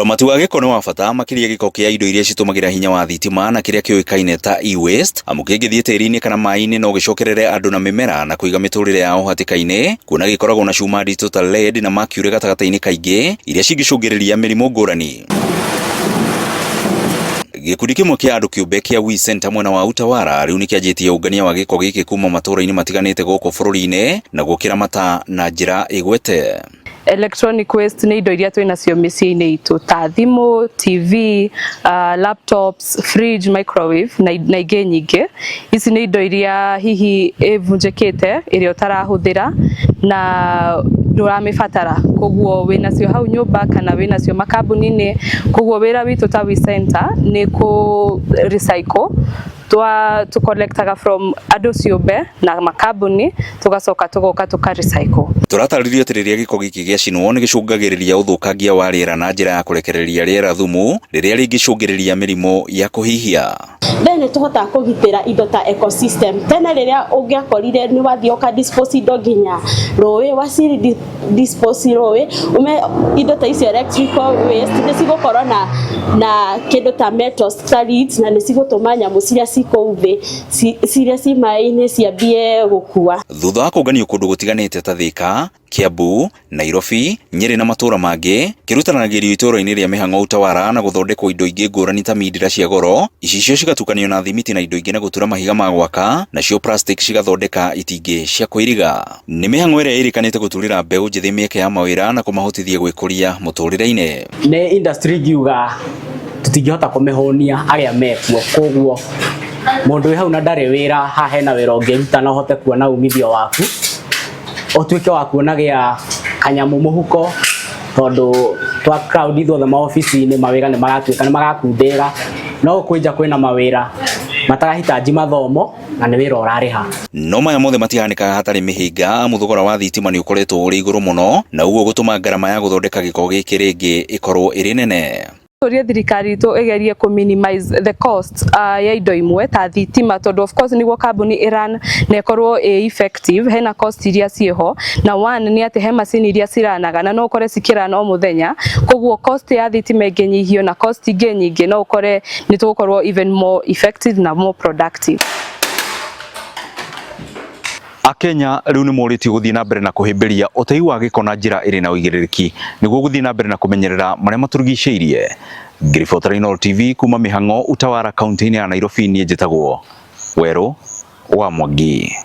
Uramati wa giko ni wa bata makiria giko kia indo iria citumagira hinya wa thitima na kiria kioikaine ta e-waste amu kingithie tiri-ini kana mai-ini no gicokerere andu na mimera na kuiga miturire yao hatikaine kuona gikoragwo na cuma ndito ta lead na mercury gatagata-ini kaingi iria cingicungiriria mirimo ngurani. Gikundi kimwe kia andu kiumbe kia We Center mwena wa Utawara riu nikianjitie ungania wa giko giki kuma matura-ini matiganite guku bururi-ini na gukiramata na njira igwete. Electronic waste ni indo iria twinacio micii-ini itu ta thimu, TV, laptops, fridge, microwave na ingi nyingi. Ici ni indo iria hihi ivunjikite iria utarahuthira na nduramibatara koguo winacio hau nyumba kana winacio makambuni-ini koguo wira witu ta We Center ni ku recycle to collectaga from andu ciumbe na makambuni tugacoka tugoka tuka recycle. Turataririo tiriria giko giki gia cinwo ni gicungagiriria uthukangia wa riera na njira ya kurekereria riera thumu riria ringicungiriria mirimo ya kuhihia. Then tuhota kugitira indo ta ecosystem tena riria ungiakorire ni wathioka dispose indo nginya rowe wasiri dispose rowe ume indo ta icio electrical waste ni cigukorwo na kindu ta metals ta leads na ni cigutuma nyamu ciria cikou thi ciria ci mai-ini ciambie gukua. Thutha wa kunganio kundu gutiganite ta Thika, Kiambu, Nairobi, Nyeri na matura mangi kirutanagĩrio itura-ini ria Mihang'o Utawara na guthondekwo indo ingi ngurani ta mindira cia goro icicio cigatukanio na thimiti na indo ingi na gutura mahiga ma gwaka nacio plastic cigathondeka itingi cia kuiriga. Ni Mihang'o iria irikanite guturira mbeu njithi mieke ya mawira na kumahotithia gwikuria muturire-ini. Ni industry giuga tutingihota kumihonia aria mekuo koguo mundu wi hau na ndari wira ha hena wira ungiruta na uhote kuona umithio waku otuike wa kuonagia kanyamu muhuko tondu twa crowd thothe maofici-ini mawira ni magatuika ni magakundira no kwinja kwina mawira matarahitaji mathomo na ni wira urariha. No maya mothe matihanikaga hatari mihinga muthogora wa thitima ni ukoretwo uri iguru muno na uguo gutuma ngarama ya guthondeka giko giki ringi ikorwo iri nene. Turia thirikari tu igerie ku minimize the cost ya indo imwe ta thitima tondu of course niguo kambuni iran na ikorwo effective hena cost iria ciho na one ni ati he macini iria ciranaga na no ukore cikirana o muthenya koguo cost ya thitima inginyihio na cost ingi nyingi no ukore ni tugukorwo even more effective na more productive. Akenya riu ni moritio guthii na mbere na kuhimbiria utei wa giko na njira iri na uigiririki niguo guthii na mbere na kumenyerera maria maturigiceirie. Grifotrainol TV kuma Mihang'o Utawara kaunti-ini ya Nairobi ni njitagwo Weru wa Mwangi.